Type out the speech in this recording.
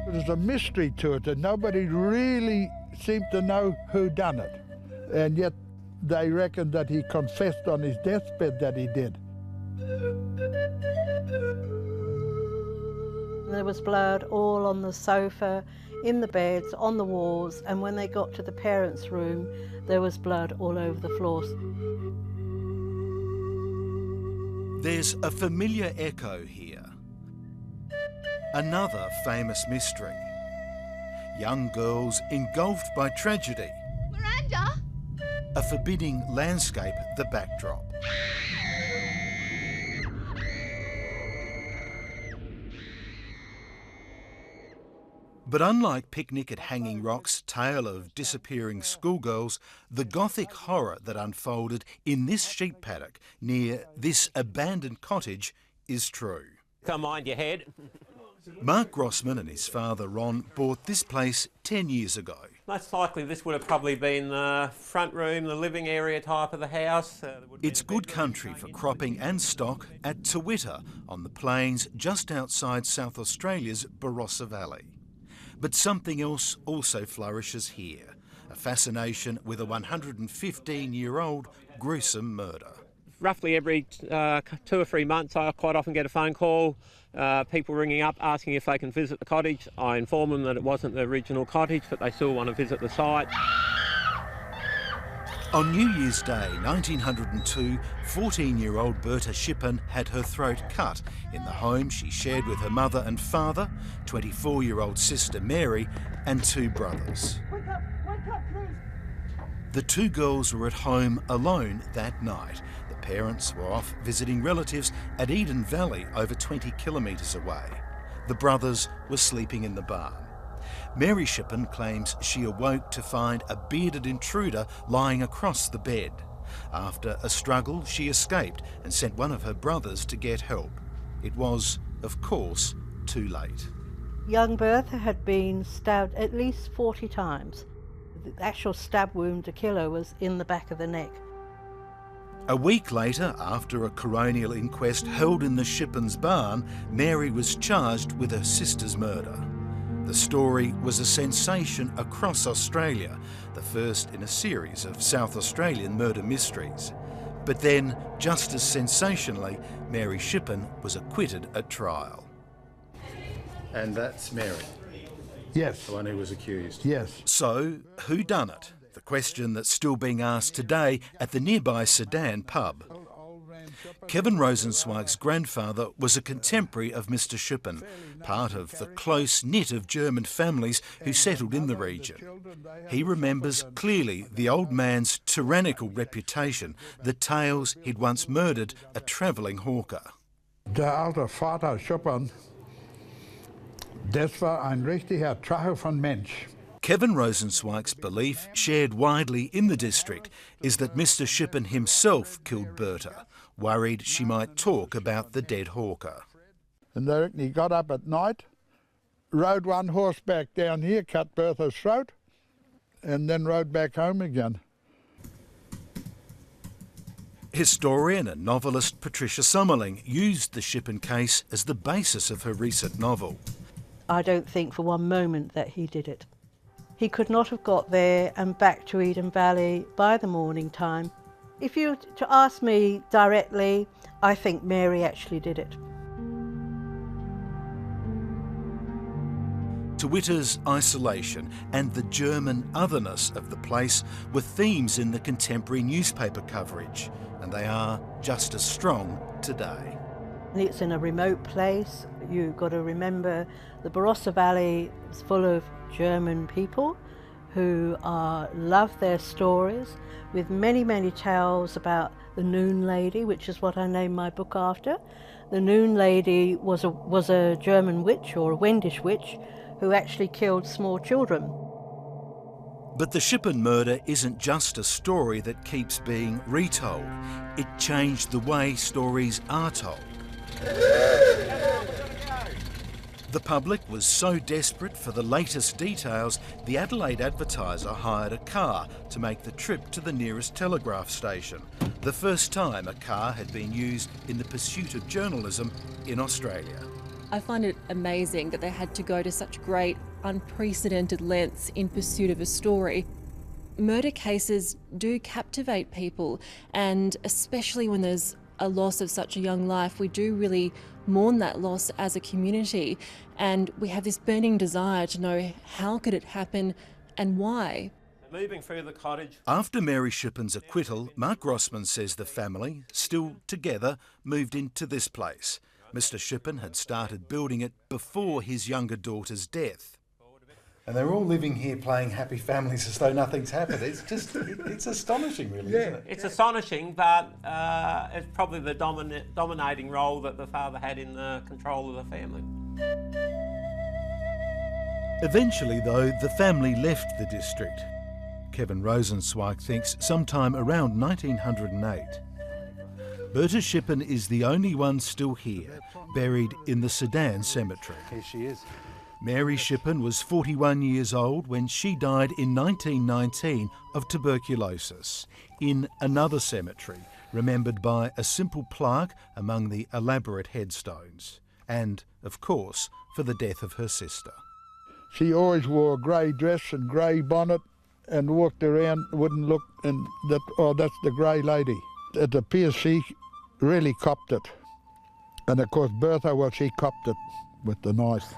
There's a mystery to it, and nobody really seemed to know who done it. And yet they reckon that he confessed on his deathbed that he did. There was blood all on the sofa, in the beds, on the walls, and when they got to the parents' room, there was blood all over the floors. There's a familiar echo here. Another famous mystery. Young girls engulfed by tragedy. Miranda! A forbidding landscape, the backdrop. But unlike Picnic at Hanging Rock's tale of disappearing schoolgirls, the gothic horror that unfolded in this sheep paddock near this abandoned cottage is true. Come mind your head. Mark Grossman and his father Ron bought this place 10 years ago. Most likely this would have probably been the front room, the living area type of the house. It's good country for cropping and stock at Towitta on the plains just outside South Australia's Barossa Valley. But something else also flourishes here, a fascination with a 115-year-old gruesome murder. Roughly every 2 or 3 months I quite often get a phone call, people ringing up asking if they can visit the cottage. I inform them that it wasn't the original cottage, but they still want to visit the site. On New Year's Day 1902, 14-year-old Berta Shippen had her throat cut in the home she shared with her mother and father, 24-year-old sister Mary and 2 brothers. Wake up, please. The 2 girls were at home alone that night. The parents were off visiting relatives at Eden Valley, over 20 kilometres away. The brothers were sleeping in the barn. Mary Shippen claims she awoke to find a bearded intruder lying across the bed. After a struggle, she escaped and sent one of her brothers to get help. It was, of course, too late. Young Bertha had been stabbed at least 40 times. The actual stab wound to kill her was in the back of the neck. A week later, after a coronial inquest held in the Shippens' barn, Mary was charged with her sister's murder. The story was a sensation across Australia, the first in a series of South Australian murder mysteries. But then, just as sensationally, Mary Shippen was acquitted at trial. And that's Mary? Yes. The one who was accused? Yes. So, who done it? The question that's still being asked today at the nearby Sedan pub. Kevin Rosenzweig's grandfather was a contemporary of Mr. Shippen, part of the close-knit of German families who settled in the region. He remembers clearly the old man's tyrannical reputation, the tales he'd once murdered a travelling hawker. Der alte Vater Shippen, das war ein richtiger Drache von Mensch. Kevin Rosenzweig's belief, shared widely in the district, is that Mr. Shippen himself killed Berta, worried she might talk about the dead hawker. And they reckon he got up at night, rode one horseback down here, cut Bertha's throat, and then rode back home again. Historian and novelist Patricia Sumerling used the Shippen case as the basis of her recent novel. I don't think for one moment that he did it. He could not have got there and back to Eden Valley by the morning time. If you were to ask me directly, I think Mary actually did it. Towitta's isolation and the German otherness of the place were themes in the contemporary newspaper coverage, and they are just as strong today. It's in a remote place. You've got to remember the Barossa Valley is full of German people who love their stories, with many, many tales about the Noon Lady, which is what I named my book after. The Noon Lady was a German witch, or a Wendish witch, who actually killed small children. But the Shippen murder isn't just a story that keeps being retold. It changed the way stories are told. The public was so desperate for the latest details, the Adelaide Advertiser hired a car to make the trip to the nearest telegraph station, the first time a car had been used in the pursuit of journalism in Australia. I find it amazing that they had to go to such great, unprecedented lengths in pursuit of a story. Murder cases do captivate people, and especially when there's a loss of such a young life, we do really mourn that loss as a community, and we have this burning desire to know how could it happen and why. Moving through the cottage. After Mary Shippen's acquittal, Mark Grossman says the family, still together, moved into this place. Mr. Shippen had started building it before his younger daughter's death. And they're all living here playing happy families as though nothing's happened. It's astonishing, really, isn't it? It's astonishing, but it's probably the dominating role that the father had in the control of the family. Eventually, though, the family left the district. Kevin Rosenzweig thinks sometime around 1908. Berta Shippen is the only one still here, buried in the Sedan cemetery. Here she is. Mary Shippen was 41 years old when she died in 1919 of tuberculosis in another cemetery, remembered by a simple plaque among the elaborate headstones, and, of course, for the death of her sister. She always wore a grey dress and grey bonnet and walked around, wouldn't look, and that, oh, that's the grey lady. It appears she really copped it. And of course Bertha, well, she copped it with the knife.